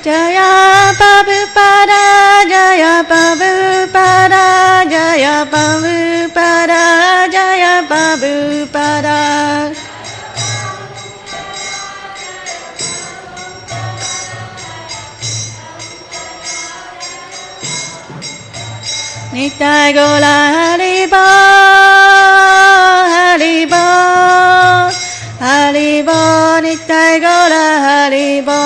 Jaya Prabhupada, Jaya Prabhupada, Jaya Prabhupada, Jaya Prabhupada. Nitai Gola Haribo, Haribo, Haribo, Nitai Gola Haribo.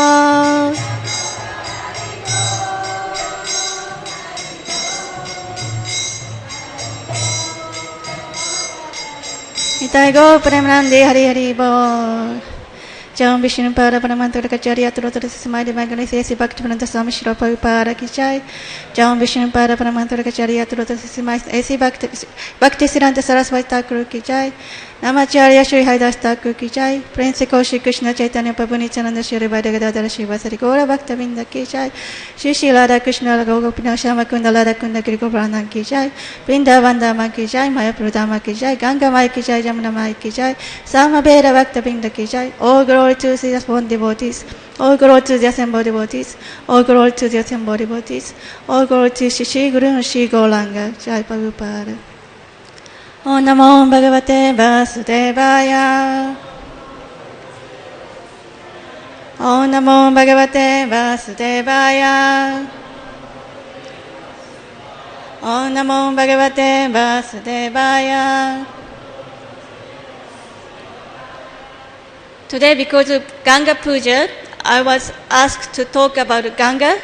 Nitai Go Premanande Hari Haribo. Jam Vishnu Pada Panamantra Kacharya Turotra Samadi Magani Sesi Bhaktivedanta Swami Shri Prabhupada Ki Jai. Jam Vishnu Pada Panamantra Kacharya Turotra Samadi Esi Bhakti Siddhanta Saraswati Thakur Ki Jai. Namacharya Shri Haridas Thakur Ki Jai. Prince Shri Krishna Chaitanya Prabhu Nityananda Shri Vadagada Shiva Sari Gaura Bhaktavinda Ki Jai. Shri Shri Radha Krishna Gopinath Shama Kunda Radha Kunda Giri Govardhan Ki Jai. Vrindavan Dhama Ki Jai. Mayapur Dhama Ki Jai. Ganga Mai Ki Jai. Jamuna Mai Ki Jai. Samaveda Bhaktavinda Ki Jai. All glory to the assembled devotees. All glory to the assembled devotees. All glory to the assembled devotees. All glory to Shri Guru and Shri Gauranga. Jai Prabhupada. Om Namo Bhagavate Vasudevaya. Om Namo Bhagavate Vasudevaya. Om Namo Bhagavate Vasudevaya. Today, because of Ganga Puja, I was asked to talk about Ganga,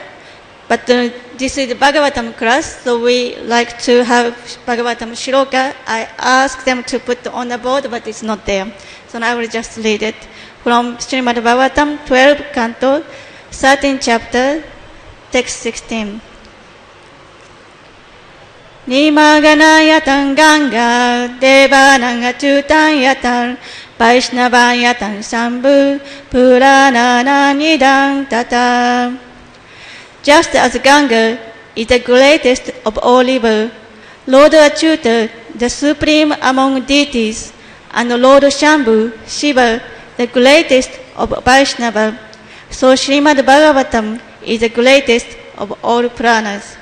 but this is the Bhagavatam class, so we like to have Bhagavatam Shloka. I asked them to put on the board, but it's not there. So I will just read it from Srimad Bhagavatam, 12 canto, 13 chapter, text 16. Nimaganayatam Ganga, Devanang Achyutam Vaishnavayatam Sambhu Puranana Nidam Tata. Just as Ganga is the greatest of all rivers, Lord Achyuta, the supreme among deities, and Lord Shambhu, Shiva, the greatest of Vaishnava, so Srimad Bhagavatam is the greatest of all Puranas.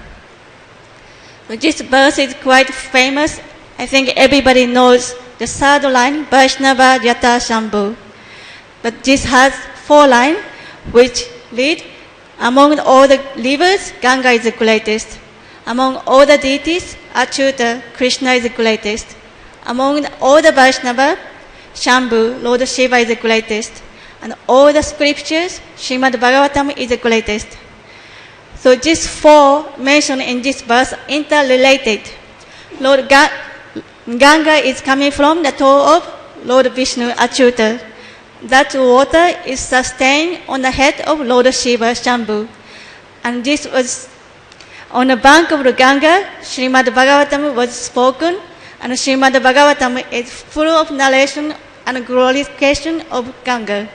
This verse is quite famous. I think everybody knows the third line, Vaishnava Yata Shambhu. But this has 4 lines, which read, among all the rivers, Ganga is the greatest. Among all the deities, Achyuta, Krishna is the greatest. Among all the Vaishnava, Shambhu, Lord Shiva is the greatest. And all the scriptures, Srimad Bhagavatam is the greatest. So these 4 mentioned in this verse interrelated. Lord Ganga is coming from the toe of Lord Vishnu Achyuta. That water is sustained on the head of Lord Shiva Shambhu. And this was on the bank of the Ganga, Srimad Bhagavatam was spoken, and Srimad Bhagavatam is full of narration and glorification of Ganga.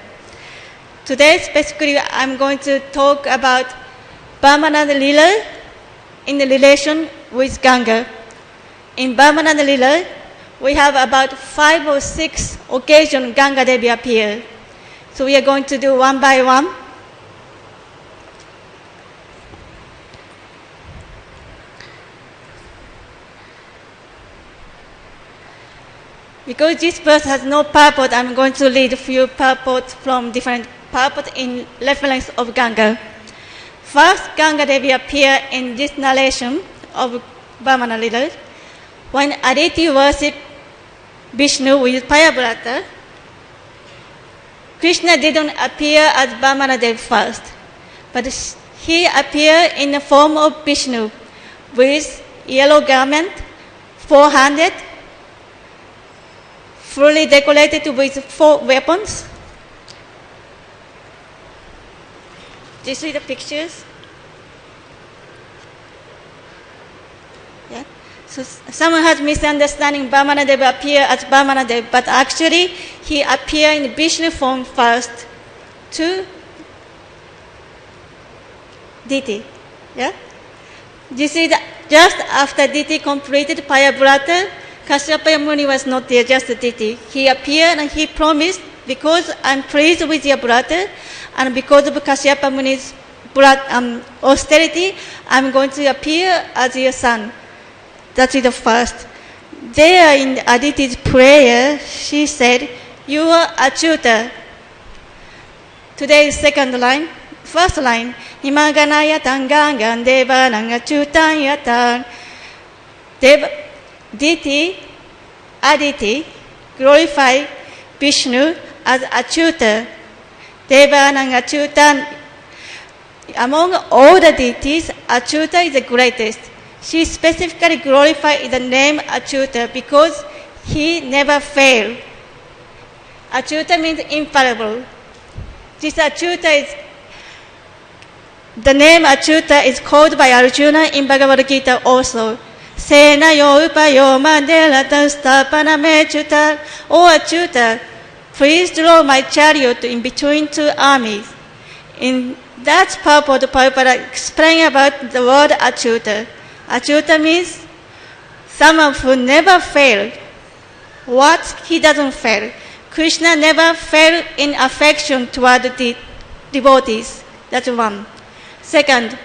Today, specifically, I'm going to talk about Brahmananda Lila in the relation with Ganga. In Brahmananda Lila, we have about 5 or 6 occasions Ganga Devi appear. So we are going to do one by one. Because this verse has no purport, I'm going to read a few purports from different purports in reference of Ganga. First, Ganga Devi appear in this narration of Brahmana Lila. When Aditi worshipped Vishnu with Payabrata, Krishna didn't appear as Brahmana Devi first, but he appeared in the form of Vishnu with yellow garment, 400, fully decorated with 4 weapons. Do you see the pictures? Yeah. So someone has misunderstanding Brahmana Devi appear as Brahmana Devi, but actually he appeared in Vishnu form first to Diti. Yeah? This is just after Diti completed Payabrata. Kashyapa Muni was not there, just Diti. He appeared and he promised, because I'm pleased with your brother, and because of Kashyapa Muni's austerity, I'm going to appear as your son. That is the first. There in Aditi's prayer, she said, you are Achyuta. Today's second line. First line, Himaganaya Tangangan Deva Nangachutanyatan. Deity, Aditi, glorify Vishnu as Achyuta. Deva Nangachutanyatan. Among all the deities, Achyuta is the greatest. She specifically glorified the name Achyuta because he never failed. Achyuta means infallible. This Achyuta is, the name Achyuta is called by Arjuna in Bhagavad Gita also. Sena yo upayo mandela stapana mechuta. O Achyuta, please draw my chariot in between two armies. In that purport, Prabhupada explain about the word Achyuta. Achyuta means someone who never failed. What? He doesn't fail. Krishna never failed in affection toward the devotees. That's one. Second,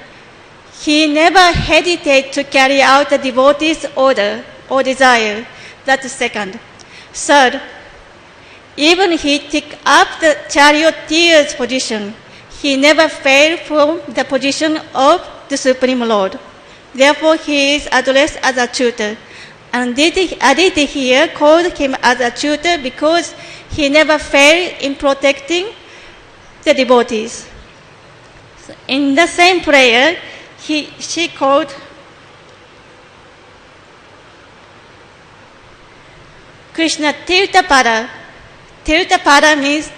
he never hesitated to carry out the devotee's order or desire. That's the second. Third, even he took up the charioteer's position. He never failed from the position of the Supreme Lord. Therefore, he is addressed as Achyuta. And Aditi here called him as Achyuta because he never failed in protecting the devotees. So in the same prayer, she called Krishna Tirthapada. Tirthapada means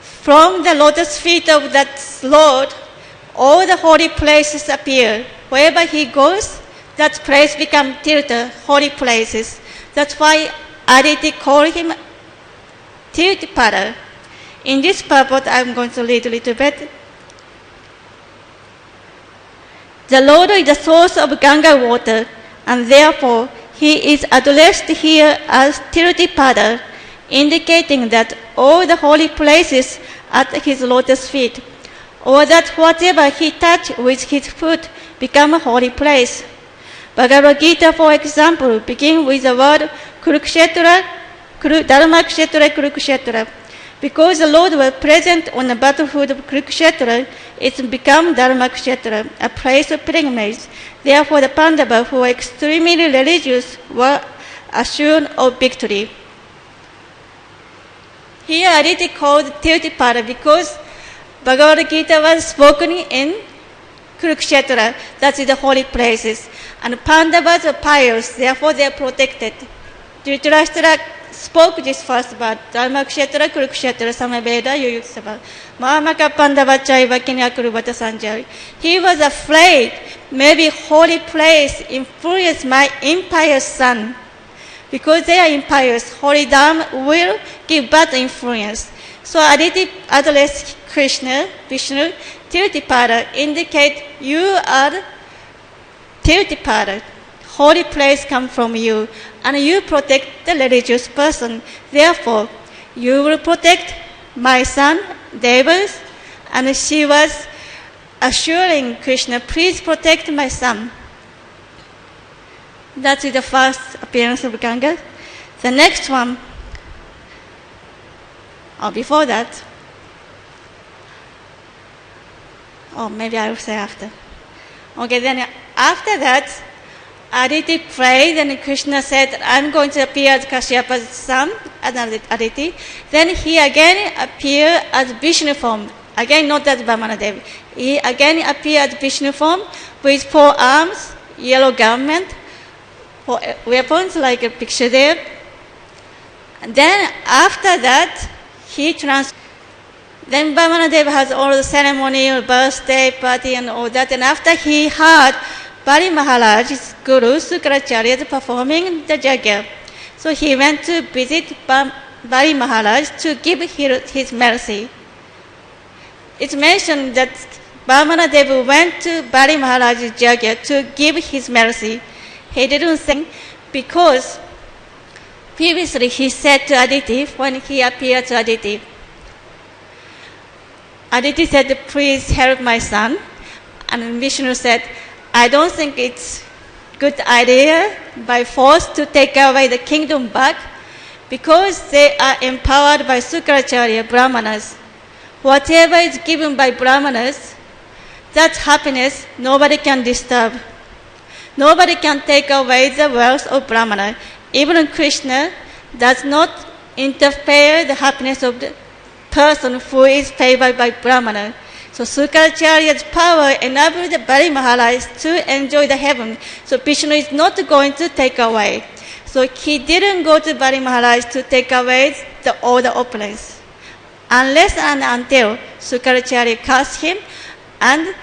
from the lotus feet of that Lord, all the holy places appear. Wherever he goes, that place becomes Tirtha, holy places. That's why Aditi called him Tirthapada. In this purport, I'm going to read a little bit. The Lord is the source of Ganga water, and therefore he is addressed here as Tirthapada, indicating that all the holy places at his lotus feet, or that whatever he touched with his foot become a holy place. Bhagavad Gita, for example, begins with the word Kurukshetra, Dharmakshetra, Kurukshetra. Because the Lord was present on the battlefield of Kurukshetra, it's become Dharmakshetra, a place of pilgrimage. Therefore, the Pandavas, who were extremely religious, were assured of victory. Here, Aditi called Tirthapada because Bhagavad Gita was spoken in Kurukshetra, that is the holy places. And Pandavas are pious, therefore they are protected. Dhritarashtra spoke this first word, Dharmakshetra, Kurukshetra, Samaveda, Yuyuksava. Mahamaka Pandavachaiva Kinyakurubata Sanjari. He was afraid maybe holy place influenced my impious son. Because they are impious, holy Dham will give bad influence. So Aditi addressed Krishna, Vishnu, Tirthapada, indicate you are Tirthapada. Holy place comes from you, and you protect the religious person. Therefore, you will protect my son, Devi, and she was assuring Krishna, please protect my son. That is the first appearance of Ganga. The next one, or before that, or maybe I will say after. Okay, then after that, Aditi prayed, and Krishna said, I'm going to appear as Kashyap's son, as Aditi. Then he again appeared as Vishnu form. Again, not as Vamanadev. He again appeared as Vishnu form with 4 arms, yellow garment, 4 weapons like a picture there. And then after that, then Vamanadev has all the ceremony, birthday party and all that. And after he heard Bali Maharaj's Guru Sukracharya performing the Yajna, so he went to visit Bali Maharaj to give his mercy. It's mentioned that Vamanadev went to Bali Maharaj's Yajna to give his mercy. He didn't sing because previously he said to Aditi, when he appeared to Aditi, Aditi said, please help my son. And Vishnu said, I don't think it's good idea by force to take away the kingdom back, because they are empowered by Sukracharya Brahmanas. Whatever is given by Brahmanas, that happiness nobody can disturb. Nobody can take away the wealth of Brahmana. Even Krishna does not interfere the happiness of the person who is favored by Brahmana. So Sukracharya's power enabled the Bali Maharaj to enjoy the heaven. So Vishnu is not going to take away. So he didn't go to Bali Maharaj to take away all the opulence. Unless and until Sukracharya cursed him and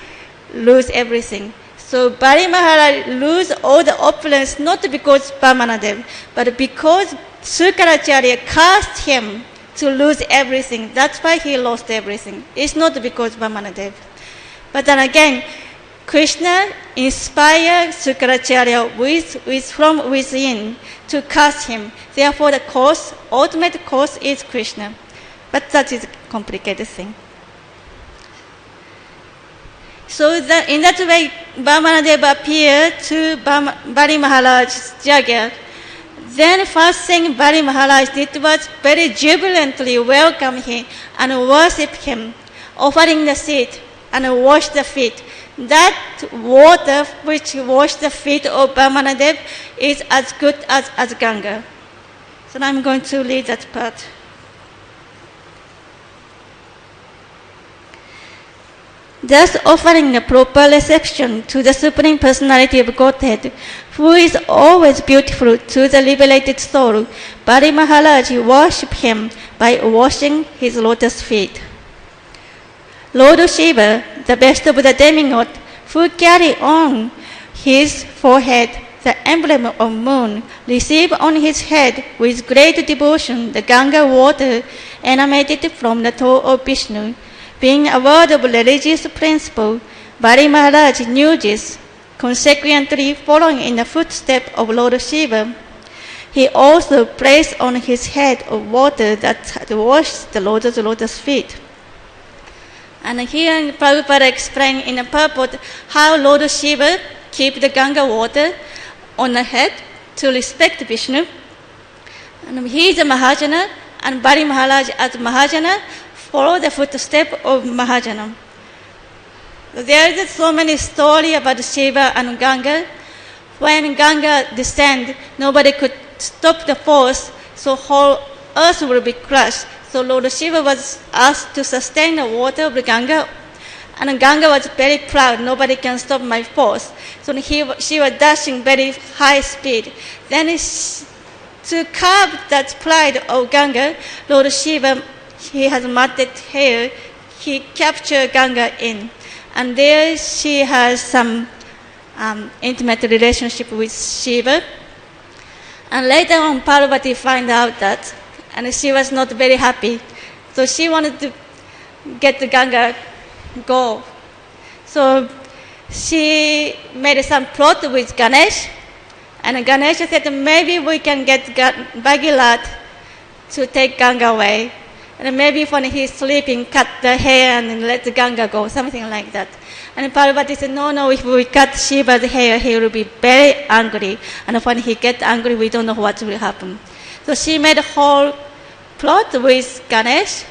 lose everything. So Bali Maharaj lose all the opulence not because Vamanadev, but because Sukracharya cursed him to lose everything. That's why he lost everything. It's not because Vamanadev. But then again, Krishna inspired Sukracharya from within to curse him. Therefore, the cause, ultimate cause is Krishna. But that is a complicated thing. So in that way, Vamanadev appeared to Bali Maharaj's Jagya. Then first thing Bali Maharaj did was very jubilantly welcome him and worship him, offering the seed and wash the feet. That water which washed the feet of Vamanadev is as good as Ganga. So I'm going to read that part. Thus offering a proper reception to the Supreme Personality of Godhead, who is always beautiful to the liberated soul, Bali Maharaj worshipped him by washing his lotus feet. Lord Shiva, the best of the demigod, who carried on his forehead the emblem of moon, received on his head with great devotion the Ganga water emanated from the toe of Vishnu. Being aware of religious principle, Bali Maharaj knew this, consequently following in the footsteps of Lord Shiva. He also placed on his head of water that had washed the Lord's lotus feet. And here Prabhupada explained in the purport how Lord Shiva keep the Ganga water on the head to respect Vishnu. And he is a Mahajana, and Bali Maharaj as Mahajana follow the footsteps of Mahajana. There is so many stories about Shiva and Ganga. When Ganga descended, nobody could stop the force, so whole earth will be crushed. So Lord Shiva was asked to sustain the water of the Ganga, and Ganga was very proud. Nobody can stop my force. So she was dashing very high speed. Then to curb that pride of Ganga, Lord Shiva, he has matted hair, he captured Ganga in. And there she has some intimate relationship with Shiva. And later on, Parvati found out that, and she was not very happy. So she wanted to get the Ganga go. So she made some plot with Ganesh. And Ganesh said, maybe we can get Bhagirath to take Ganga away. And maybe when he's sleeping, cut the hair and let the Ganga go, something like that. And Parvati said, no, if we cut Shiva's hair, he will be very angry. And when he gets angry, we don't know what will happen. So she made a whole plot with Ganesh.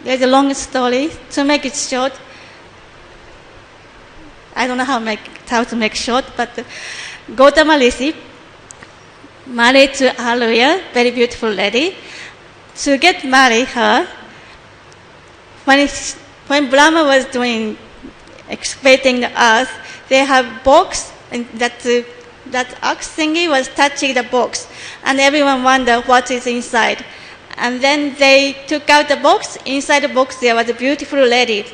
There's a long story. To make it short, I don't know how to make short, but Gautama Rishi married to Ahalya, very beautiful lady. To get married her, when Brahma was excavating the earth, they have box, and that ox thingy was touching the box, and everyone wondered what is inside. And then they took out the box. Inside the box there was a beautiful lady,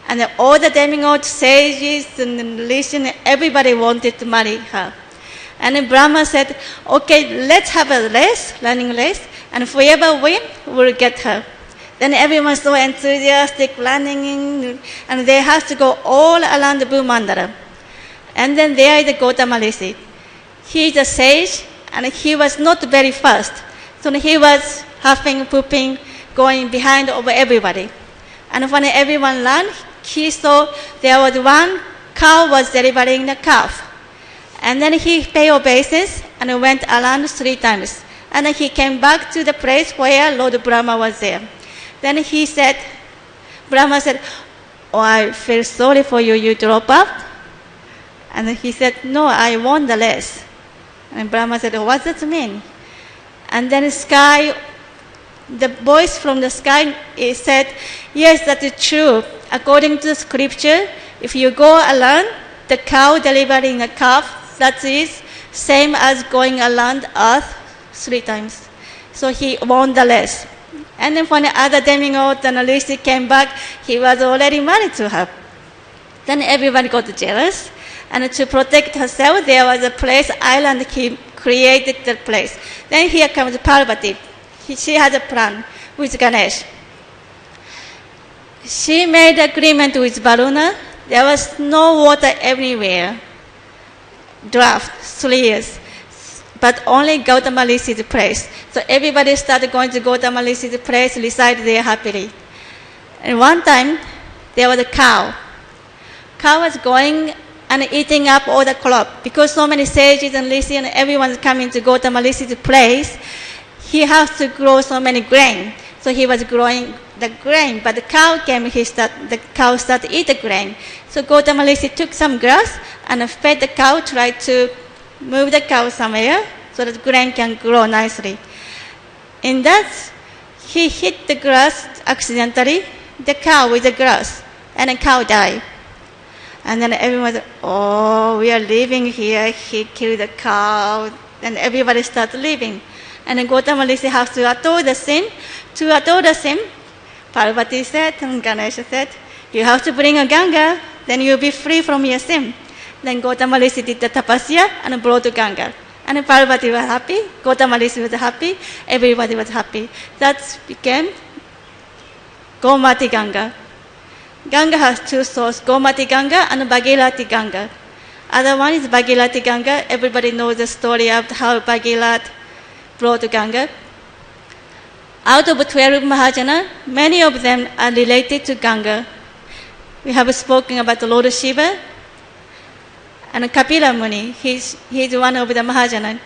and all the demigods, sages, and rishis, everybody wanted to marry her. And then Brahma said, okay, let's have a race, running race, and whoever wins will get her. Then everyone's so enthusiastic, running, and they have to go all around the Bhumandala. And then there is the Gautama Rishi. He is a sage, and he was not very fast. So he was huffing, pooping, going behind over everybody. And when everyone ran, he saw there was one cow was delivering the calf. And then he paid obeisance and went around 3 times. And then he came back to the place where Lord Brahma was there. Then he said, Brahma said, "Oh, I feel sorry for you, you drop out." And he said, "No, I won the race." And Brahma said, "What does that mean?" And then the voice from the sky said, "Yes, that is true. According to the scripture, if you go around the cow delivering a calf, that is same as going around earth 3 times." So he won the race. And then when the other demigod and Rishi came back, he was already married to her. Then everybody got jealous. And to protect herself, there was a place, island, he created the place. Then here comes Parvati. She had a plan with Ganesh. She made agreement with Varuna. There was no water everywhere. Drought, 3 years. But only Gautama Rishi's place. So everybody started going to Gautama Rishi's place, reside there happily. And one time, there was a cow. Cow was going and eating up all the crop. Because so many sages and Rishi and everyone coming to Gautama Rishi's place, he has to grow so many grain. So he was growing the grain, but the cow came, the cow started to eat the grain. So Gautama Rishi took some grass and fed the cow, tried to move the cow somewhere so that grain can grow nicely. In that, he hit the grass accidentally, the cow with the grass, and the cow died. And then everyone said, "Oh, we are leaving here. He killed the cow." And everybody started leaving. And then Gautama Rishi has to atone the sin. To atone the sin, Parvati said, and Ganesha said, "You have to bring a Ganga, then you'll be free from your sin." Then Gautama Rishi did the tapasya and brought Ganga. And Parvati was happy, Gautama Rishi was happy, everybody was happy. That became Gomati Ganga. Ganga has 2 sources, Gomati Ganga and Bhagirati Ganga. Other one is Bhagirati Ganga. Everybody knows the story of how Bhagirath brought Ganga. Out of 12 Mahajana, many of them are related to Ganga. We have spoken about the Lord Shiva and Kapila Muni. He's one of the Mahajana.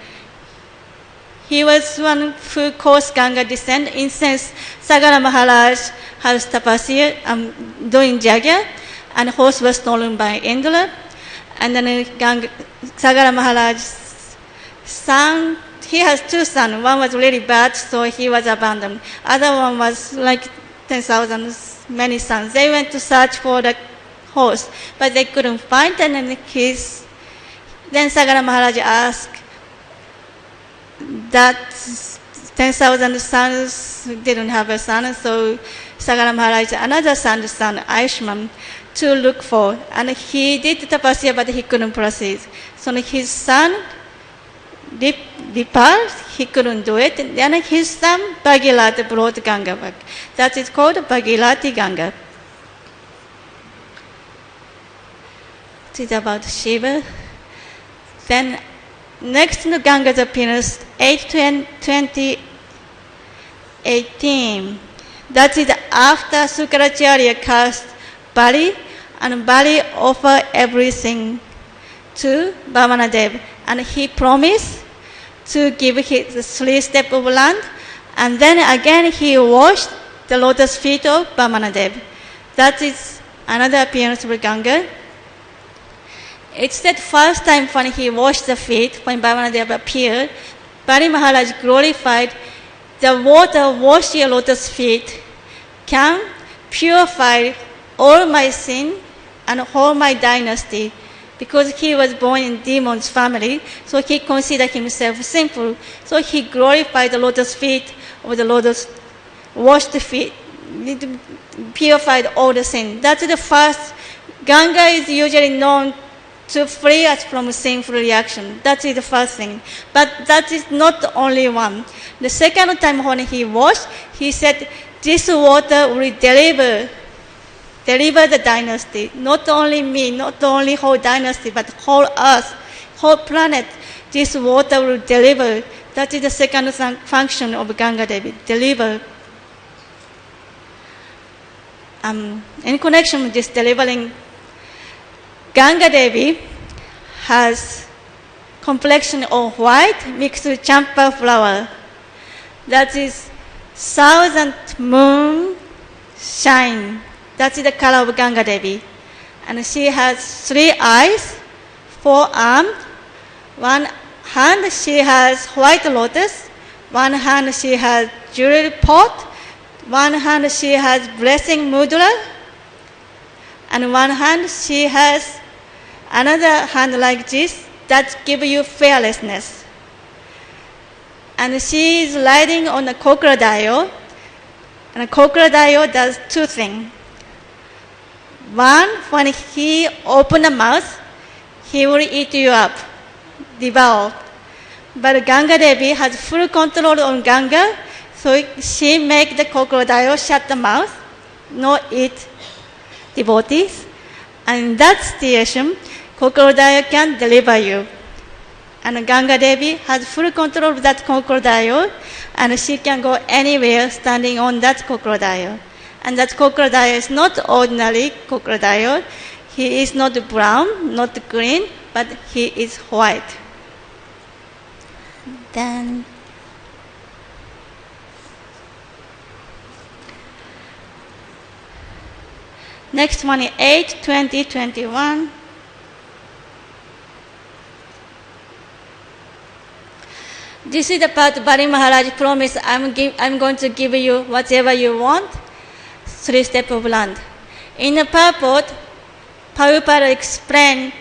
He was one who caused Ganga descent. Incense, Sagara Maharaj has tapasya doing jagya, and horse was stolen by Indra. And then Sagara Maharaj's son, he has 2 sons. One was really bad, so he was abandoned. Other one was like 10,000, many sons. They went to search for the horse, but they couldn't find. And then Sagara Maharaj asked that 10,000 sons didn't have a son, so Sagara Maharaj, another son, Ayushman, to look for. And he did tapasya, but he couldn't proceed. So his son, Vipal, he couldn't do it. Then his son, Bhagirath, brought Ganga back. That is called Bhagirati Ganga. It is about Shiva. Then next to Ganga's appearance, 8/20/18. That is after Sukracharya cast Bali, and Bali offered everything to Vamanadev. And he promised to give his 3 steps of land, and then again he washed the lotus feet of Vamanadev. That is another appearance of Ganga. It's that first time when he washed the feet, when Vamanadev appeared, Bali Maharaj glorified, "The water washed your lotus feet can purify all my sin and all my dynasty." Because he was born in demon's family, so he considered himself sinful. So he glorified the lotus feet of the lotus, washed the feet, purified all the sin. That's the first. Ganga is usually known to free us from sinful reaction. That is the first thing. But that is not the only one. The second time when he washed, he said, "This water will deliver the dynasty. Not only me, not only whole dynasty, but whole earth, whole planet. This water will deliver." That is the second function of Ganga Devi, deliver. in connection with this delivering, Ganga Devi has complexion of white mixed with champa flower. That is thousand moon shine. That is the color of Ganga Devi. And she has 3 eyes, 4 arms. One hand she has white lotus. One hand she has jewelry pot. One hand she has blessing mudra. And one hand she has another hand like this that give you fearlessness. And she is riding on a crocodile. And a crocodile does 2 things. One, when he opens the mouth, he will eat you up, devour. But Ganga Devi has full control on Ganga, so she makes the crocodile shut the mouth, not eat devotees. And in that situation, crocodile can deliver you. And Ganga Devi has full control of that crocodile, and she can go anywhere standing on that crocodile. And that crocodile is not ordinary crocodile. He is not brown, not green, but he is white. Then next one is 8, 20, 21. This is the part Bali Maharaj promised, I'm going to give you whatever you want, 3 steps of land. In the purport, Prabhupada explained,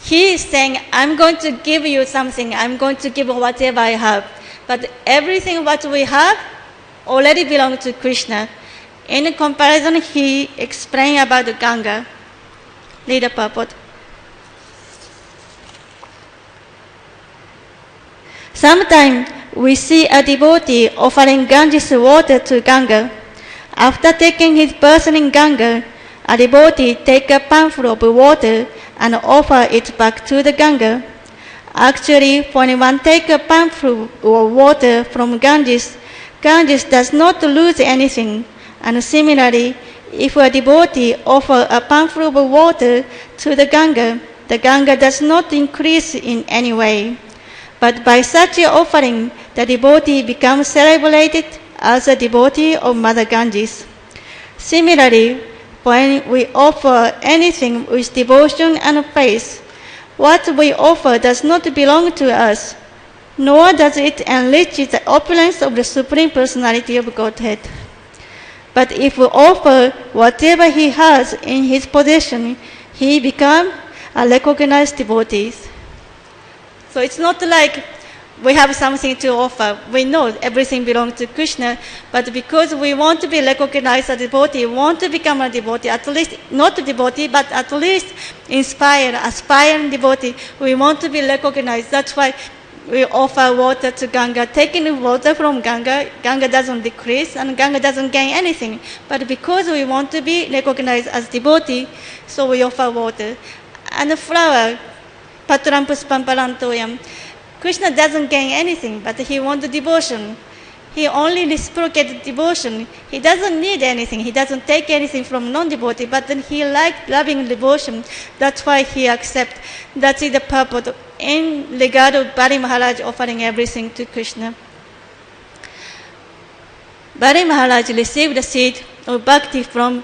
he is saying, I'm going to give you something, I'm going to give whatever I have. But everything what we have already belongs to Krishna. In comparison, he explained about the Ganga. Read the purport. Sometimes we see a devotee offering Ganges water to Ganga. After taking his person in Ganga, a devotee takes a panful of water and offer it back to the Ganga. Actually, when one takes a panful of water from Ganges, Ganges does not lose anything. And similarly, if a devotee offers a panful of water to the Ganga does not increase in any way. But by such an offering, the devotee becomes celebrated as a devotee of Mother Ganges. Similarly, when we offer anything with devotion and faith, what we offer does not belong to us, nor does it enrich the opulence of the Supreme Personality of Godhead. But if we offer whatever he has in his possession, he becomes a recognized devotee. So it's not like we have something to offer. We know everything belongs to Krishna, but because we want to be recognized as a devotee, want to become a devotee, at least not a devotee, but at least aspiring devotee, we want to be recognized. That's why we offer water to Ganga. Taking water from Ganga, Ganga doesn't decrease and Ganga doesn't gain anything. But because we want to be recognized as devotee, so we offer water. And the flower, Patram Puspam Parantoyam, Krishna doesn't gain anything, but he wants devotion. He only reciprocates devotion. He doesn't need anything. He doesn't take anything from non-devotee, but then he likes loving devotion. That's why he accepts. That is the purpose in regard of Bali Maharaj offering everything to Krishna. Bali Maharaj received the seed of bhakti from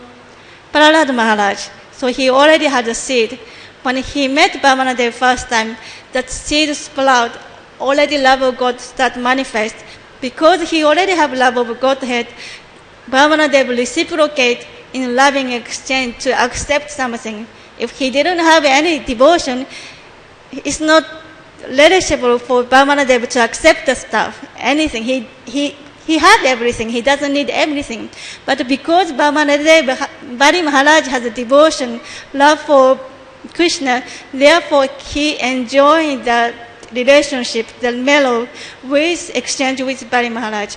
Prahlad Maharaj. So he already had a seed. When he met Vamanadev first time, that seed sprout, already love of God start manifest. Because he already have love of Godhead, Vamanadev reciprocate in loving exchange to accept something. If he didn't have any devotion, it's not relishable for Vamanadev to accept the stuff, anything. He had everything. He doesn't need everything. But because Vamanadev, Bali Maharaj has a devotion, love for Krishna, therefore he enjoyed the relationship, the mellow with exchange with Bali Maharaj.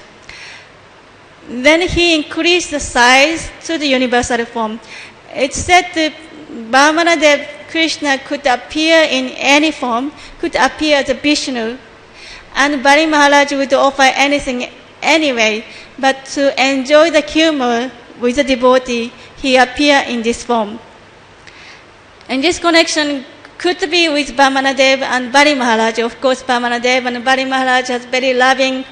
Then he increased the size to the universal form. It's said that Vamanadev Krishna could appear in any form, could appear as a Vishnu, and Bali Maharaj would offer anything anyway, but to enjoy the humor with the devotee, he appeared in this form. And this connection could be with Vamanadev and Bali Maharaj. Of course, Vamanadev and Bali Maharaj has very loving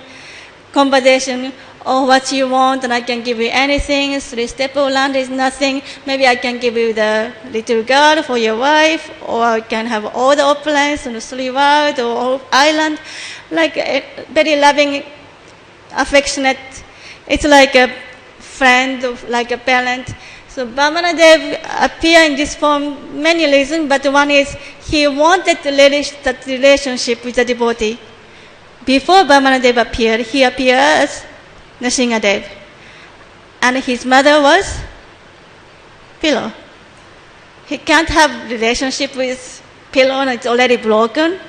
conversation. Oh, what you want, and I can give you anything. 3 steps of land is nothing. Maybe I can give you the little girl for your wife, or I can have all the opulence on the 3 world or island. Like a very loving, affectionate. It's like a friend, like a parent. So Vamanadev appeared in this form many reasons, but one is he wanted that relationship with the devotee. Before Vamanadev appeared, he appeared as Nrsingadev. And his mother was Pillow. He can't have relationship with Pillow, and it's already broken.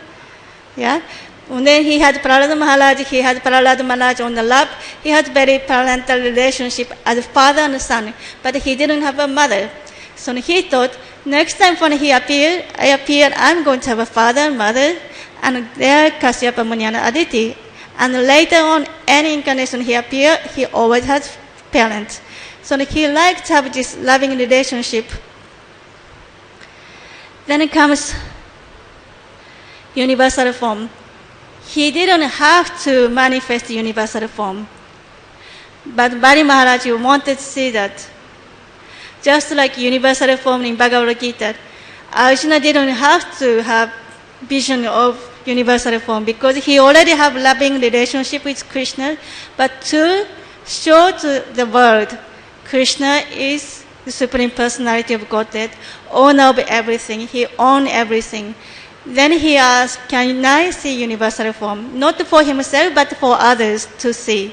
Yeah. And then he had Prahlada Maharaj, he had Prahlada Maharaj on the lap. He had very parental relationship as father and son, but he didn't have a mother. So he thought, next time when I appear, I'm going to have a father and mother, and there Kashyapa Muni and Aditi. And later on, any incarnation he appeared, he always had parents. So he liked to have this loving relationship. Then it comes universal form. He didn't have to manifest universal form. But Bali Maharaj wanted to see that. Just like universal form in Bhagavad Gita, Arjuna didn't have to have vision of universal form because he already have loving relationship with Krishna. But to show to the world, Krishna is the Supreme Personality of Godhead, owner of everything. He owns everything. Then he asked, can I see universal form? Not for himself, but for others to see.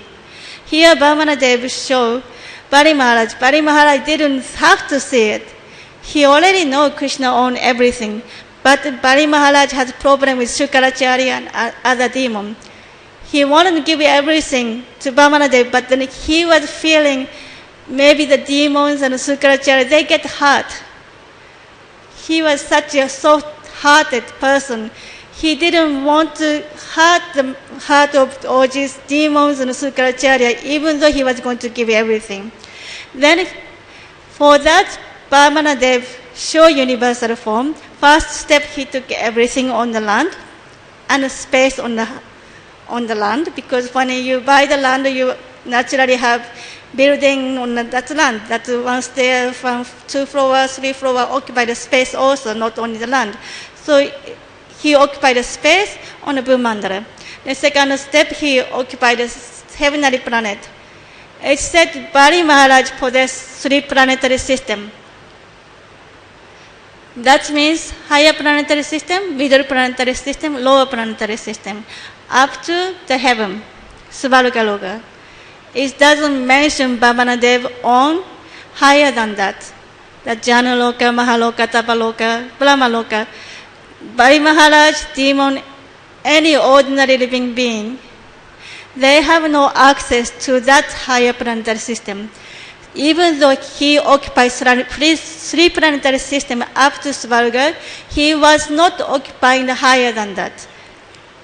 Here Vamanadev showed Bali Maharaj. Bali Maharaj didn't have to see it. He already knows Krishna owns everything. But Bali Maharaj has problem with Shukaracharya and other demons. He wanted to give everything to Vamanadev, but then he was feeling maybe the demons and Shukaracharya, they get hurt. He was such a soft-hearted person. He didn't want to hurt the heart of all these demons and Shukaracharya, even though he was going to give everything. Then for that, Vamanadev showed universal form. First step, he took everything on the land and space on the land, because when you buy the land, you naturally have building on that land. That once there from 2 floors, 3 floors, occupy the space also, not only the land. So he occupied the space on the Bhumandala. The second step, he occupied the heavenly planet. It said Bali Maharaj possessed 3 planetary systems. That means higher planetary system, middle planetary system, lower planetary system, up to the heaven, Svargaloka. It doesn't mention Vamanadev on higher than that. The Janaloka, Mahaloka, Tapaloka, Brahmaloka. Bali Maharaj, demon, any ordinary living being, they have no access to that higher planetary system. Even though he occupies 3 planetary systems up to Svarga, he was not occupying higher than that.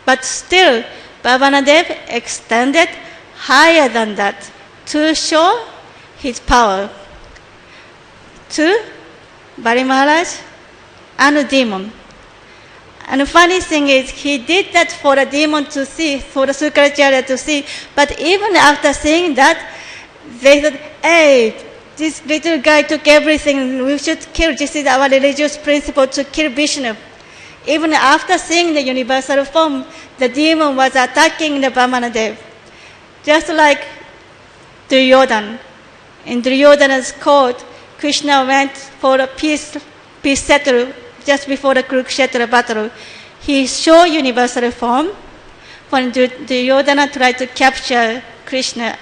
But still, Vamanadev extended higher than that to show his power to Bali Maharaj and the demon. And the funny thing is, he did that for the demon to see, for the Shukaracharya to see, but even after seeing that, they said, hey, this little guy took everything, we should kill. This is our religious principle, to kill Vishnu. Even after seeing the universal form, the demon was attacking the Vamanadev. Just like Duryodhana. In Duryodhana's court, Krishna went for a peace settle just before the Kurukshetra battle. He showed universal form. When Duryodhana tried to capture Krishna,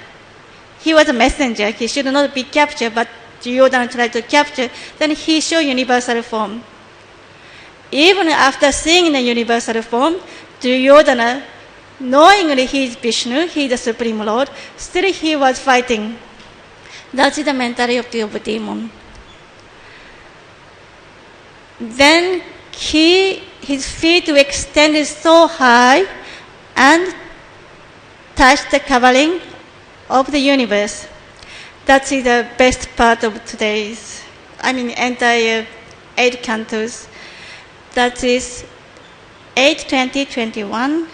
he was a messenger. He should not be captured, but Duryodhana tried to capture. Then he showed universal form. Even after seeing the universal form, Duryodhana, knowingly he is Vishnu, he is the Supreme Lord, still he was fighting. That's the mentality of a demon. Then his feet were extended so high and touched the covering of the universe. That's the best part of today's, entire 8 cantos. That is 8:20:21.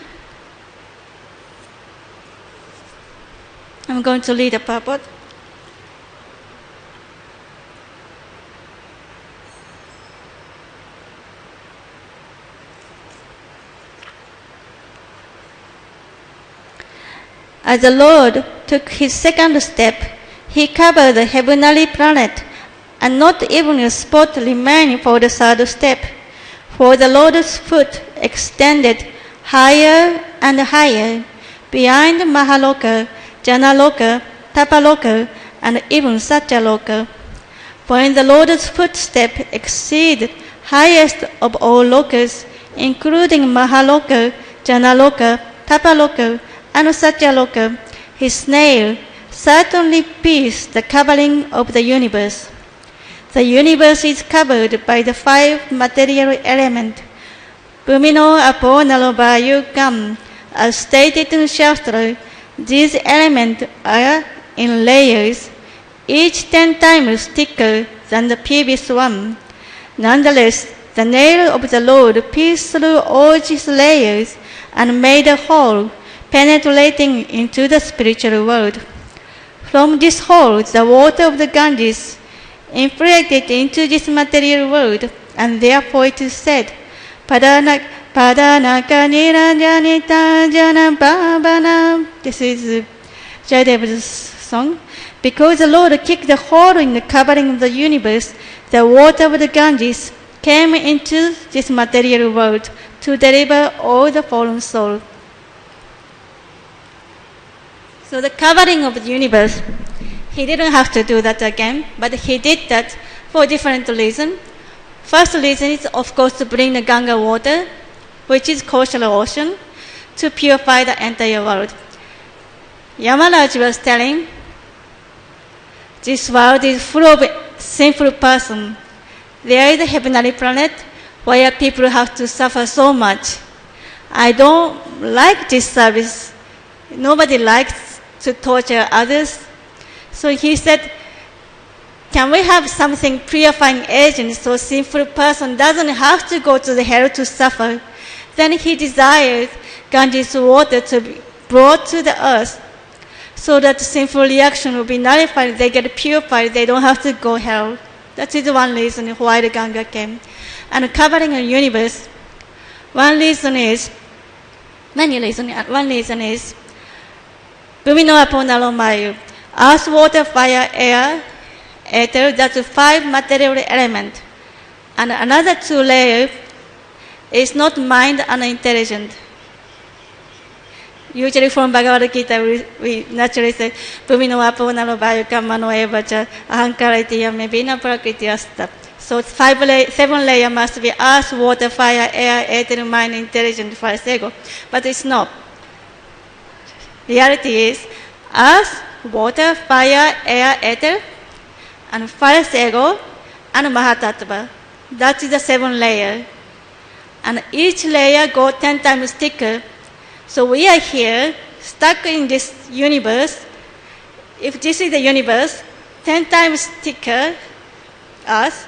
I'm going to read the purport. As the Lord took his second step, he covered the heavenly planet, and not even a spot remained for the third step. For the Lord's foot extended higher and higher, behind Mahaloka, Janaloka, Tapaloka, and even Satyaloka. When the Lord's footstep exceeded highest of all lokas, including Mahaloka, Janaloka, Tapaloka, and Satyaloka, his nail certainly pierced the covering of the universe. The universe is covered by the 5 material elements. Bhumino apo nalo vayu kam. As stated in Shastra, these elements are in layers, each 10 times thicker than the previous one. Nonetheless, the nail of the Lord pierced through all these layers and made a hole, penetrating into the spiritual world. From this hole, the water of the Ganges infiltrated into this material world, and therefore it is said, Padanaka Niranjanita Jana Bhavana. This is Jayadeva's song. Because the Lord kicked a hole in the covering of the universe, the water of the Ganges came into this material world to deliver all the fallen souls. So the covering of the universe, he didn't have to do that again, but he did that for different reasons. First reason is, of course, to bring the Ganga water, which is coastal ocean, to purify the entire world. Yamaraj was telling, this world is full of sinful person. There is a heavenly planet where people have to suffer so much. I don't like this service. Nobody likes to torture others. So he said, can we have something purifying agent so sinful person doesn't have to go to the hell to suffer? Then he desired Ganges water to be brought to the earth so that sinful reaction will be nullified, they get purified, they don't have to go hell. That is one reason why the Ganga came. And covering the universe, one reason is, Bhumino apo nalo vayu. Earth, water, fire, air, ether, that's 5 material elements. And another 2 layers is not mind and intelligent. Usually from Bhagavad Gita, we naturally say, Bhumino apo nalo vayu kamano evacha ahankara itiya mebina prakriti asta. So 7 layers must be earth, water, fire, air, ether, mind, intelligent, first ego. But it's not. Reality is earth, water, fire, air, ether, and first ego, and Mahatattva. That is the 7 layers. And each layer goes 10 times thicker. So we are here, stuck in this universe. If this is the universe, 10 times thicker, earth,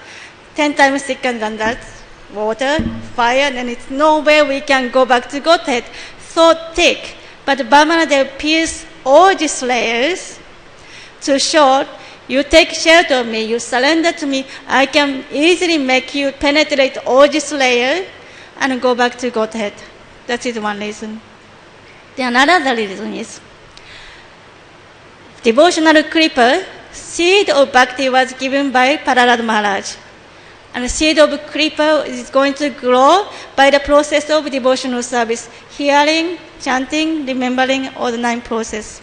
10 times thicker than that, water, fire, then it's no way we can go back to Godhead. So thick. But Bhamanadev pierced all these layers to show, you take shelter of me, you surrender to me, I can easily make you penetrate all these layers and go back to Godhead. That is one reason. Then another reason is, devotional creeper, seed of bhakti was given by Prahlad Maharaj. And the seed of creeper is going to grow by the process of devotional service, hearing, chanting, remembering, all the 9 processes.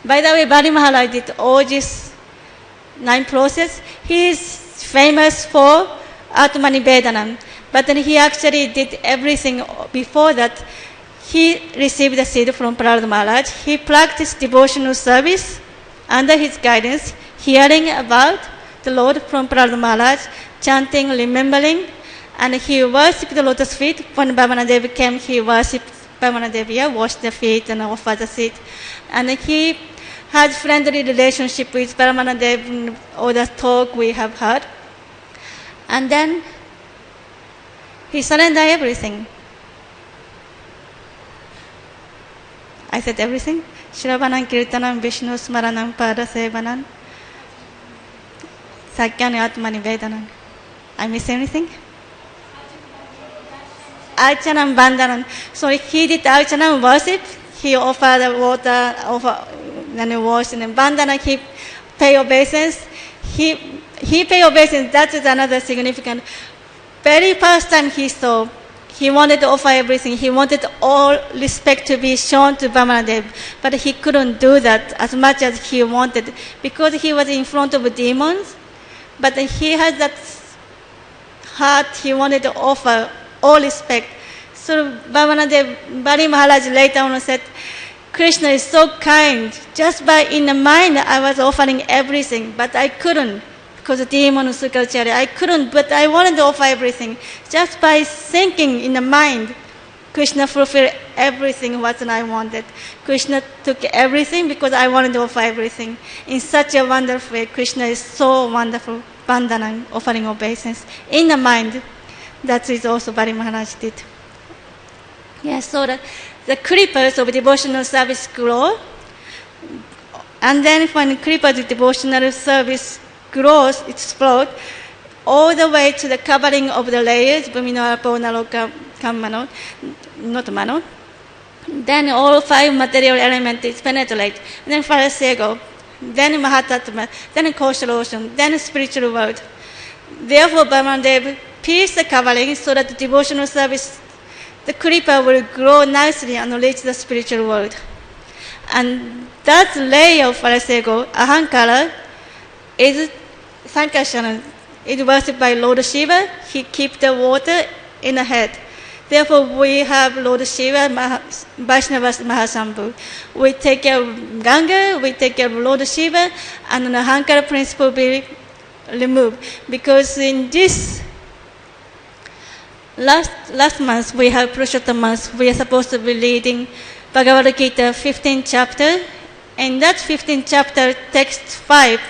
By the way, Bali Maharaj did all these 9 processes. He is famous for Atmanivedanam, but then he actually did everything before that. He received the seed from Prahlad Maharaj. He practiced devotional service under his guidance, hearing about the Lord from Prahlad Maharaj, chanting, remembering, and he worshipped the lotus feet. When Bhavanadev came, he worshipped Bhavanadev, washed the feet and offered the seed. And he had friendly relationship with Brahmanadev, all the talk we have heard. And then he surrendered everything. I said everything. Shravanam, Kirtanam, Vishnu, Smaranam, Padasevanam, Sakyani, Atmani, Vedanam. I miss anything? Archanam, Bandanam. So he did Archanam worship. He offered the water, then he washed, and Bandana, he paid obeisance. He paid obeisance. That is another significant. Very first time he saw, he wanted to offer everything. He wanted all respect to be shown to Brahmanadev, but he couldn't do that as much as he wanted because he was in front of demons. But he had that heart. He wanted to offer all respect. So Brahmanadev, Bali Maharaj later on said, Krishna is so kind. Just by in the mind, I was offering everything, but I couldn't. Because the demon Sukracharya, I couldn't, but I wanted to offer everything. Just by thinking in the mind, Krishna fulfilled everything what I wanted. Krishna took everything because I wanted to offer everything. In such a wonderful way, Krishna is so wonderful. Bandana, offering obeisance. In the mind, that is also Bali Maharaj did. Yes, so the creepers of devotional service grow. And then when creepers of devotional service grows, it explodes all the way to the covering of the layers, Bhumino, Apo, Naloka, Kammano, not Mano. Then all 5 material elements penetrate. Then Farasego, then Mahatatma, then Koshala ocean, then spiritual world. Therefore, Brahmadev pierced the covering so that the devotional service, the creeper will grow nicely and reach the spiritual world. And that layer of Farasego, Ahankara, is Sankarsana, is worshipped by Lord Shiva. He keeps the water in the head. Therefore, we have Lord Shiva, Vaishnavas, Mahasambhu. We take care of Ganga, we take care of Lord Shiva, and the Ahankara principle will be removed. Because in this last month, we have Purushottam month, we are supposed to be reading Bhagavad Gita 15th chapter. In that 15th chapter, text 5,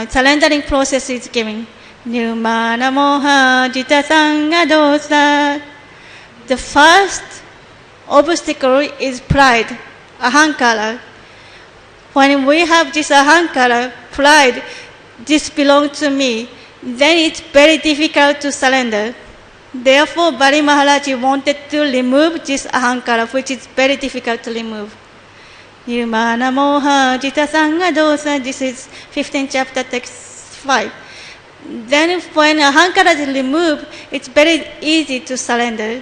surrendering process is given. Nirmana moha jita sanga dosa. The first obstacle is pride, ahankara. When we have this ahankara, pride, this belongs to me, then it's very difficult to surrender. Therefore, Bali Maharaj wanted to remove this ahankara, which is very difficult to remove. Nirmana moha jita sanga dosa. This is 15th chapter, text 5. Then when ahankara is removed, it's very easy to surrender.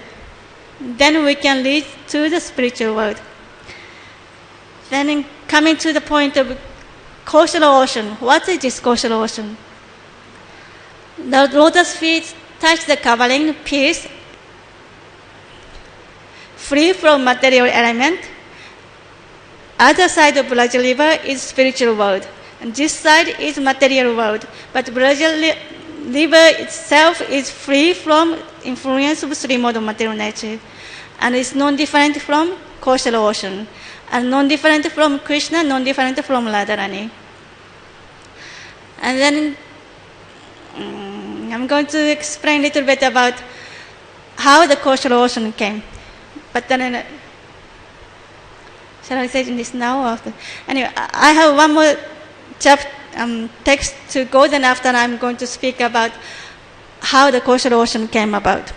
Then we can reach to the spiritual world. Then coming to the point of Koshala ocean. What is this Koshala ocean? The lotus feet touch the covering piece, free from material element. Other side of Braja river is spiritual world. And this side is material world. But Braja river itself is free from influence of three modes of material nature. And it's non-different from Koshala ocean. And non-different from Krishna, non-different from Radharani. And then I'm going to explain a little bit about how the Koshala ocean came. But then, shall I say this now or after? Anyway, I have one more text to go, then after I'm going to speak about how the Koshala ocean came about.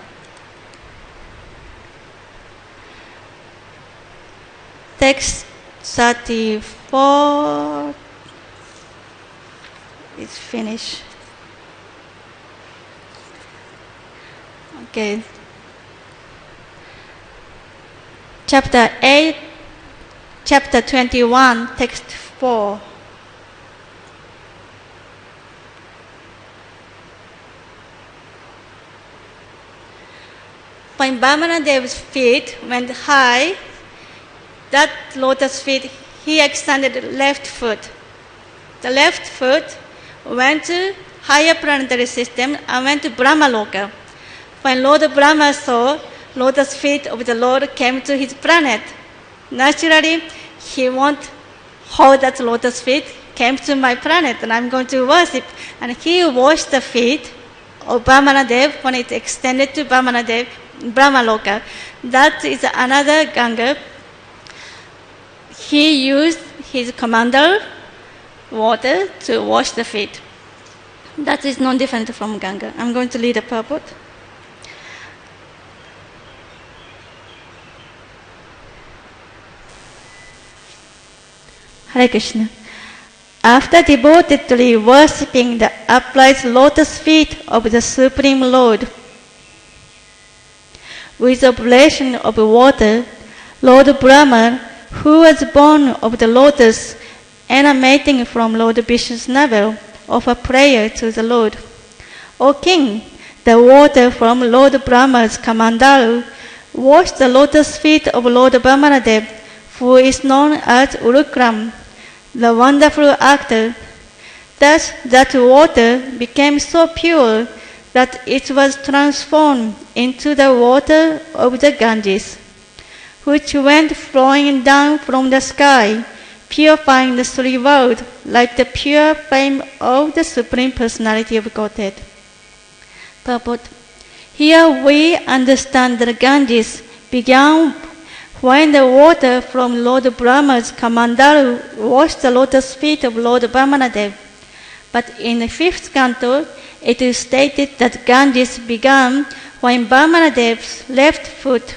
Text 34 is finished. Okay. Chapter 8, chapter 21, text 4. When Vamanadev's feet went high, that lotus feet, he extended the left foot. The left foot went to higher planetary system and went to Brahmaloka. When Lord Brahma saw lotus feet of the Lord came to his planet, naturally he wants hold that lotus feet, came to my planet, and I'm going to worship. And he washed the feet of Brahmanadev when it extended to Brahmanadev, Brahmaloka. That is another Ganga. He used his commander water to wash the feet. That is no different from Ganga. I'm going to read a purport. Hare Krishna. After devotedly worshipping the upright lotus feet of the Supreme Lord, with oblation of water, Lord Brahma, who was born of the lotus, emanating from Lord Vishnu's navel, offered prayer to the Lord. O King, the water from Lord Brahma's Kamandalu washed the lotus feet of Lord Brahmanadev, who is known as Urukram, the wonderful actor. Thus, that water became so pure that it was transformed into the water of the Ganges, which went flowing down from the sky, purifying the three worlds like the pure flame of the Supreme Personality of Godhead. Purport. Here we understand that Ganges began when the water from Lord Brahma's Kamandalu washed the lotus feet of Lord Brahmanadev. But in the 5th canto, it is stated that Ganges began when Brahmanadev's left foot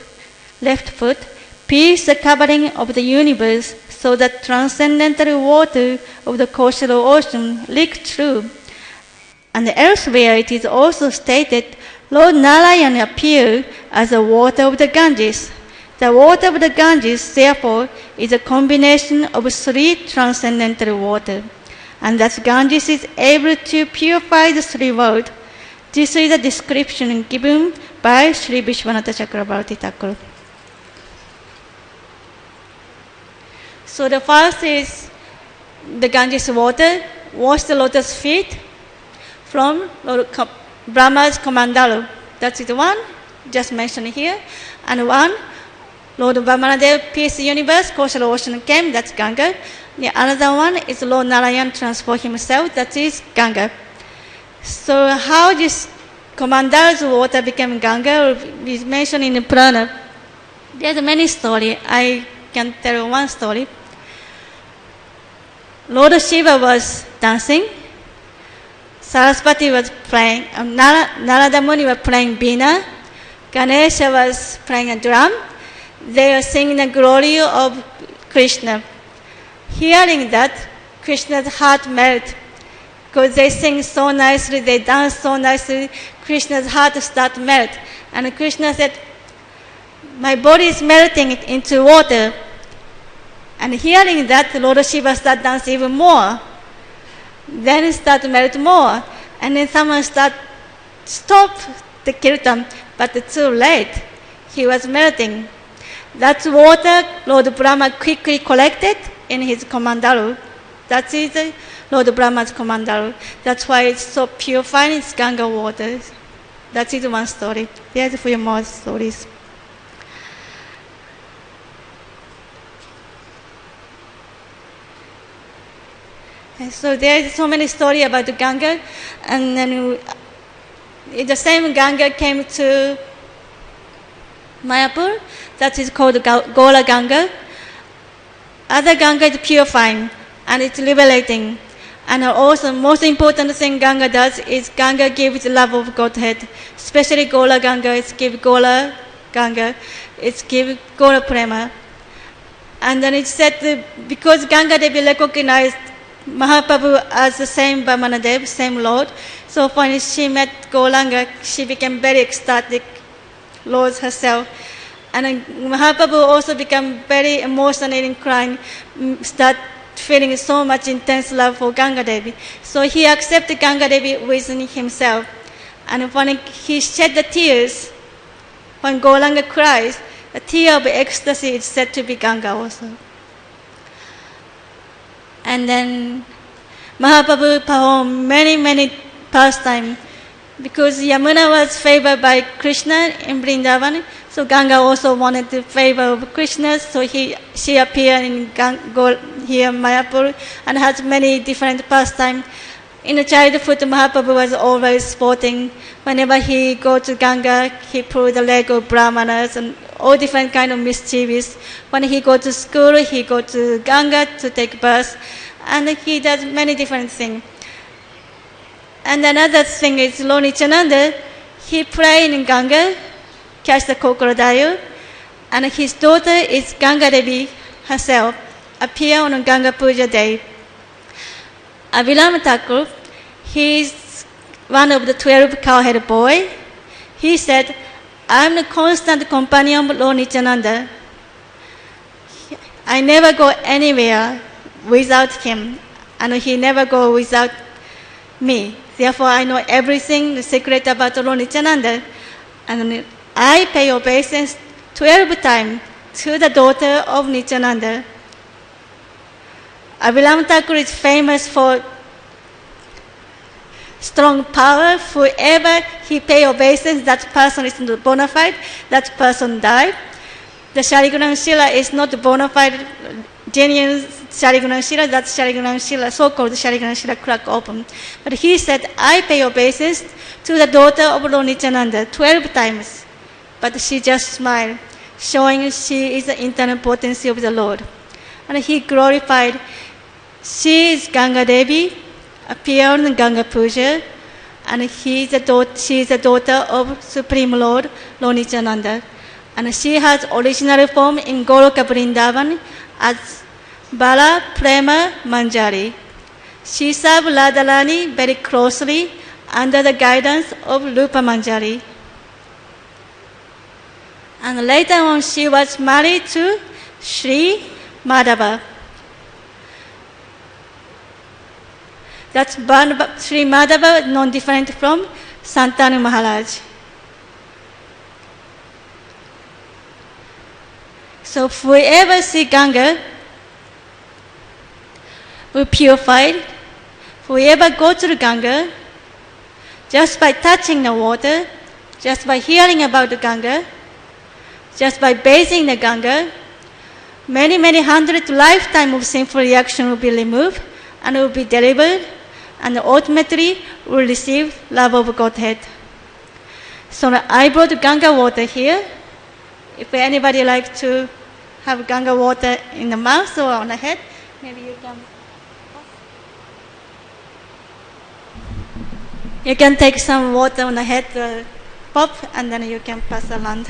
pierced the covering of the universe, so that transcendental water of the cosmic ocean leaked through. And elsewhere it is also stated, Lord Narayan appeared as the water of the Ganges. The water of the Ganges, therefore, is a combination of 3 transcendental water. And thus Ganges is able to purify the 3 worlds. This is a description given by Sri Vishwanatha Chakravarti Thakur. So the first is the Ganges water, wash the lotus feet from Lord Brahma's Kamandalu. That is one, just mentioned here. And one, Lord Brahmanadev pierced the universe, cosmic ocean came, that's Ganga. The other one is Lord Narayan transformed himself, that is Ganga. So how this Kamandalu's water became Ganga is mentioned in the Purana. There's many stories. I can tell you one story. Lord Shiva was dancing. Saraswati was playing, Narada Muni was playing Veena. Ganesha was playing a drum. They were singing the glory of Krishna. Hearing that, Krishna's heart melted. Because they sing so nicely, they dance so nicely, Krishna's heart started to melt. And Krishna said, my body is melting into water. And hearing that, Lord Shiva started dancing even more. Then it started to melt more. And then someone started stop the kirtan, but it's too late. He was melting. That water Lord Brahma quickly collected in his Kamandalu. That is Lord Brahma's Kamandalu. That's why it's so purified, it's Ganga water. That is one story. There's a few more stories. And so there's so many stories about the Ganga. And then the same Ganga came to Mayapur, that is called Gola Ganga. Other Ganga is purifying and it's liberating. And also, most important thing Ganga does is Ganga gives the love of Godhead. Especially Gola Ganga, it's give Gola Ganga, it's give Gola Prema. And then it said that because Ganga Devi recognized Mahaprabhu as the same Brahmanadev, same Lord, so when she met Gauranga, she became very ecstatic, Lord herself. And Mahaprabhu also became very emotional and crying, start feeling so much intense love for Ganga Devi. So he accepted Ganga Devi within himself. And when he shed the tears, when Gauranga cries, the tear of ecstasy is said to be Ganga also. And then Mahaprabhu performed many pastimes. Because Yamuna was favored by Krishna in Vrindavan, so Ganga also wanted the favor of Krishna, so she appeared in here in Mayapur and has many different pastimes. In the childhood, Mahaprabhu was always sporting. Whenever he go to Ganga, he pulled the leg of brahmanas and all different kind of mischievous. When he go to school, he go to Ganga to take bath, and he does many different things. And another thing is Lord Nityananda, he pray in Ganga, catch the crocodile, and his daughter is Ganga Devi herself, appear on Ganga Puja day. Abhiram Thakur, he is one of the 12 cowhead boy. He said, I am the constant companion of Lord Nityananda. I never go anywhere without him, and he never go without me. Therefore, I know everything, the secret about Lord Nityananda. And I pay obeisance 12 times to the daughter of Nityananda. Abhiram Thakur is famous for strong power. Whoever he pay obeisance, that person is not bona fide, that person died. The Sharigunam Shila is not bona fide, genuine Sharigunam Shila, that Sharigunam Shila, so-called Sharigunam Shila crack open. But he said, I pay obeisance to the daughter of Lord Nityananda 12 times. But she just smiled, showing she is the internal potency of the Lord. And he glorified, she is Ganga Devi, appeared in Ganga Puja, and she is the daughter of Supreme Lord, Lord Nityananda. And she has original form in Goloka Vrindavan as Bala Prema Manjari. She served Radharani very closely under the guidance of Rupa Manjari. And later on she was married to Sri Madhava. That's Sri Madhava, non different from Santanu Maharaj. So whoever see Ganga will purify. Whoever go to the Ganga, just by touching the water, just by hearing about the Ganga, just by bathing the Ganga, many, many hundred lifetime of sinful reaction will be removed and will be delivered, and ultimately will receive love of Godhead. So I brought Ganga water here. If anybody like to have Ganga water in the mouth or on the head, maybe you can. You can take some water on the head, pop, and then you can pass around.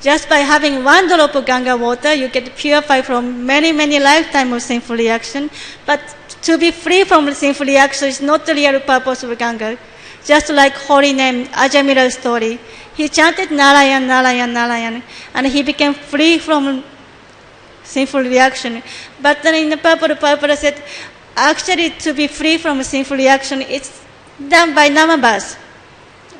Just by having one drop of Ganga water, you get purified from many, many lifetimes of sinful reaction. But to be free from sinful reaction is not the real purpose of Ganga. Just like holy name, Ajamira's story. He chanted Narayan, Narayan, Narayan, and he became free from sinful reaction. But then in the purport said, actually to be free from sinful reaction, it's done by namabas.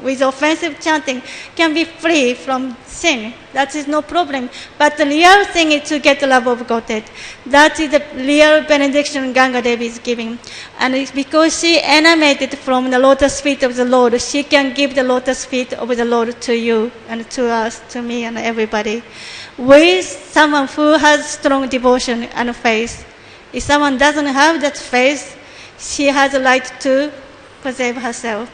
With offensive chanting, can be free from sin. That is no problem. But the real thing is to get the love of Godhead. That is the real benediction Ganga Devi is giving. And it's because she animated from the lotus feet of the Lord, she can give the lotus feet of the Lord to you and to us, to me and everybody. With someone who has strong devotion and faith. If someone doesn't have that faith, she has a right to preserve herself.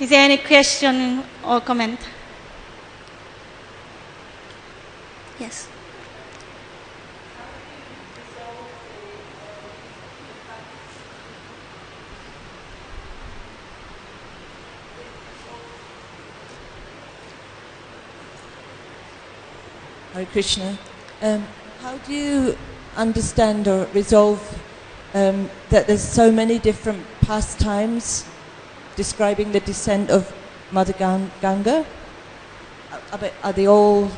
Is there any question or comment? Yes. Hare Krishna. How do you understand or resolve that there's so many different pastimes describing the descent of Mother Ganga? Are they all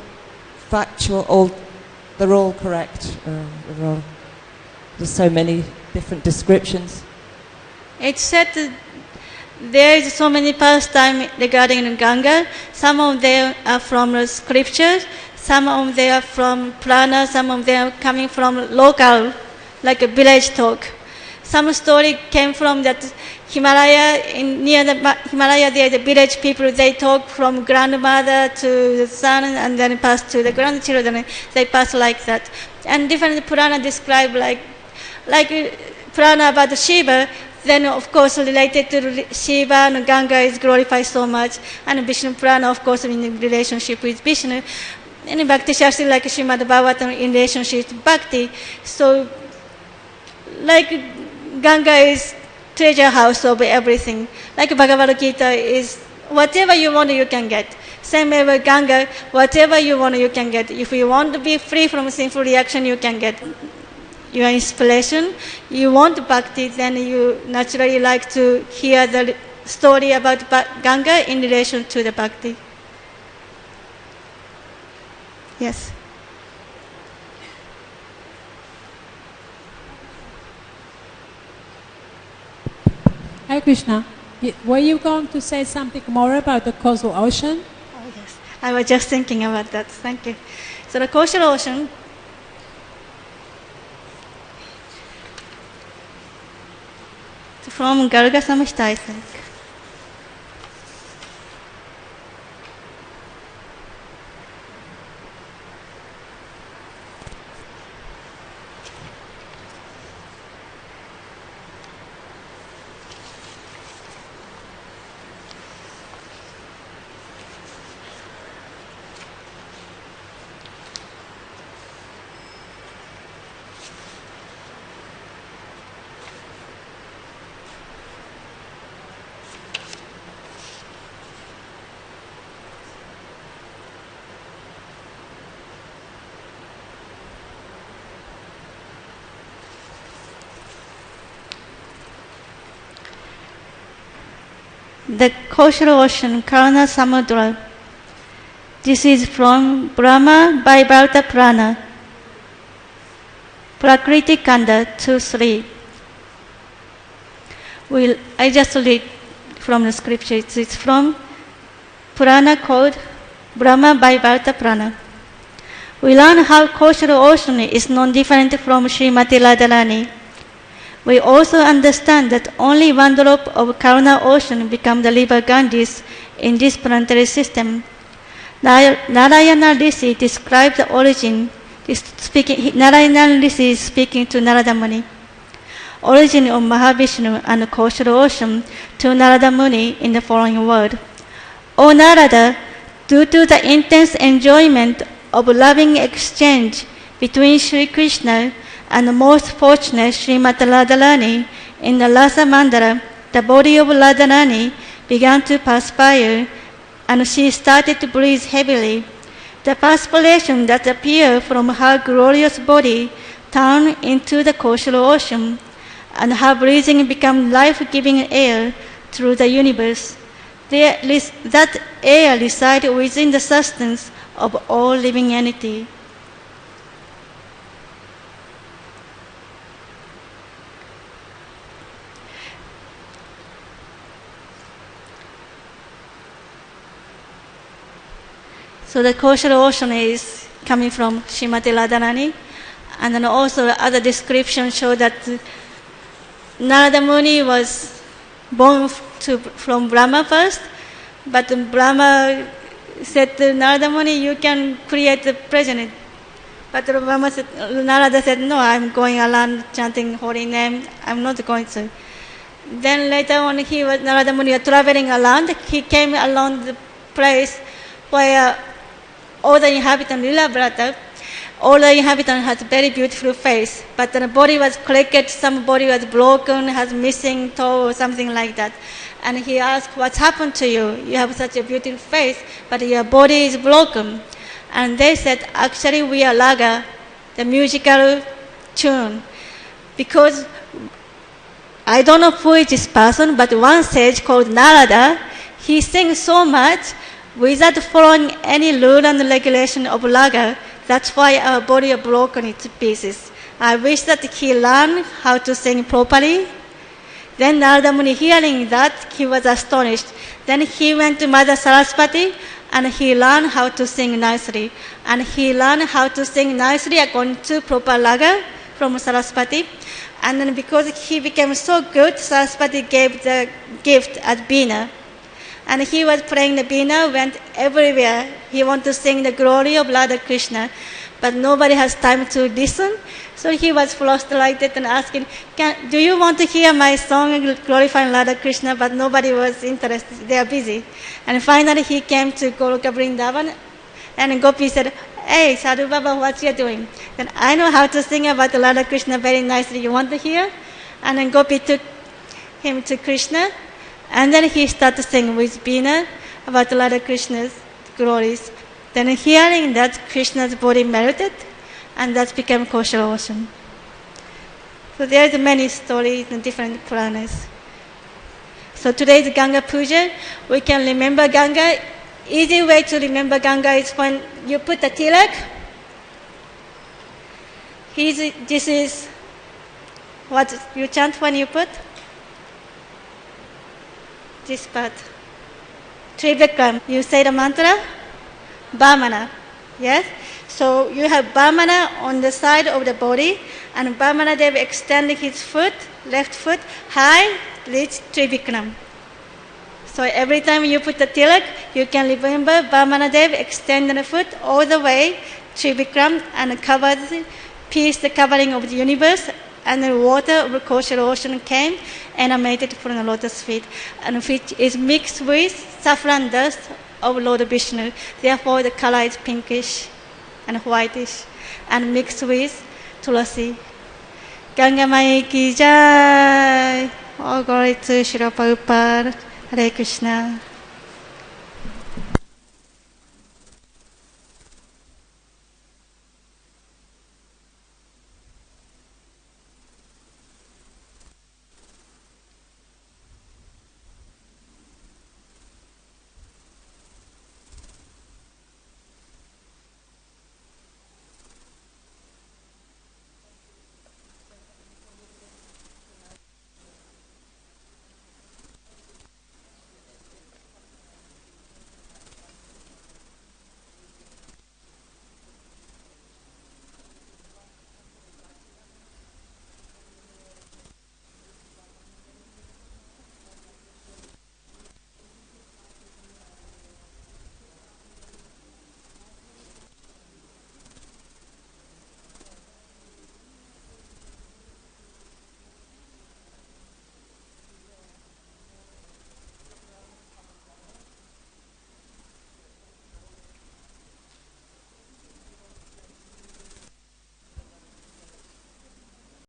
factual? They're all correct? There's so many different descriptions. It's said that there is so many pastimes regarding Ganga. Some of them are from the scriptures, some of them are from Purana, some of them are coming from local, like a village talk. Some story came from that near the Himalaya, there the village people, they talk from grandmother to the son and then pass to the grandchildren. They pass like that. And different Purana describe like Purana about Shiva, then of course related to Shiva and Ganga is glorified so much. And Vishnu Purana, of course, in relationship with Vishnu. And Bhakti Shastri like Srimad Bhagavatam in relationship to Bhakti. So like Ganga is treasure house of everything. Like Bhagavad Gita is whatever you want you can get. Same way with Ganga, whatever you want you can get. If you want to be free from sinful reaction, you can get your inspiration. You want bhakti, then you naturally like to hear the story about Ganga in relation to the bhakti. Yes. Hare Krishna, were you going to say something more about the coastal ocean? Oh, yes. I was just thinking about that. Thank you. So the coastal ocean, from Garga Samhita, I think. The coastal ocean, Karana Samudra. This is from Brahma Vaivarta Purana, Prakriti Kanda 2-3. I just read from the scripture. It's from Purana called Brahma Vaivarta Purana. We learn how coastal ocean is non-different from Srimati Radharani. We also understand that only one drop of Karuna ocean becomes the river Ganges in this planetary system. Narayana Rishi describes the origin. Narayana Rishi is speaking to Narada Muni. Origin of Mahavishnu and coastal ocean to Narada Muni in the following word. O Narada, due to the intense enjoyment of loving exchange between Sri Krishna and the most fortunate Srimati Radharani in the Rasa Mandala, the body of Radharani began to perspire and she started to breathe heavily. The perspiration that appeared from her glorious body turned into the coastal ocean, and her breathing became life-giving air through the universe. That air resides within the substance of all living entity. So the coastal ocean is coming from Srimati Radharani, and then also other descriptions show that Narada Muni was born from Brahma first, but Brahma said to Narada Muni, you can create the president. But Narada said, no, I'm going around chanting holy name, I'm not going to. Then later on, Narada Muni was traveling around, he came along the place where all the inhabitants, Lila Brata, all the inhabitants had very beautiful face, but the body was crooked, some body was broken, has missing toe or something like that. And he asked, what's happened to you? You have such a beautiful face, but your body is broken. And they said, actually we are raga, the musical tune. Because I don't know who is this person, but one sage called Narada, he sings so much without following any rule and regulation of raga. That's why our body is broken into pieces. I wish that he learned how to sing properly. Then Narada Muni, hearing that, he was astonished. Then he went to Mother Saraswati and he learned how to sing nicely. And he learned how to sing nicely according to proper raga from Saraswati. And then because he became so good, Saraswati gave the gift as Veena. And he was playing the Veena, went everywhere. He wanted to sing the glory of Radha Krishna, but nobody has time to listen. So he was frustrated and asking, do you want to hear my song glorifying Radha Krishna? But nobody was interested. They are busy. And finally he came to Goloka Vrindavan, and Gopi said, hey, Sadhu Baba, what you doing? Then I know how to sing about Radha Krishna very nicely. You want to hear? And then Gopi took him to Krishna. And then he started singing with Veena about Radha Krishna's glories. Then hearing that, Krishna's body melted, and that became kosher ocean. So there's many stories in different Puranas. So today's Ganga Puja, we can remember Ganga. Easy way to remember Ganga is when you put the tilak. This is what you chant when you put this part. Trivikram. You say the mantra, Vamana. Yes? So you have Vamana on the side of the body, and Vamana Devi extending his foot, left foot, high, reach Trivikram. So every time you put the tilak, you can remember Vamana Devi extending the foot all the way, Trivikram, and covered, pierced the covering of the universe, and the water of the kosher ocean came and emanated from the lotus feet, and which is mixed with saffron dust of Lord Vishnu. Therefore, the color is pinkish and whitish, and mixed with tulasi. Ganga Mai ki jai. All glory to Srila Prabhupada. Hare Krishna.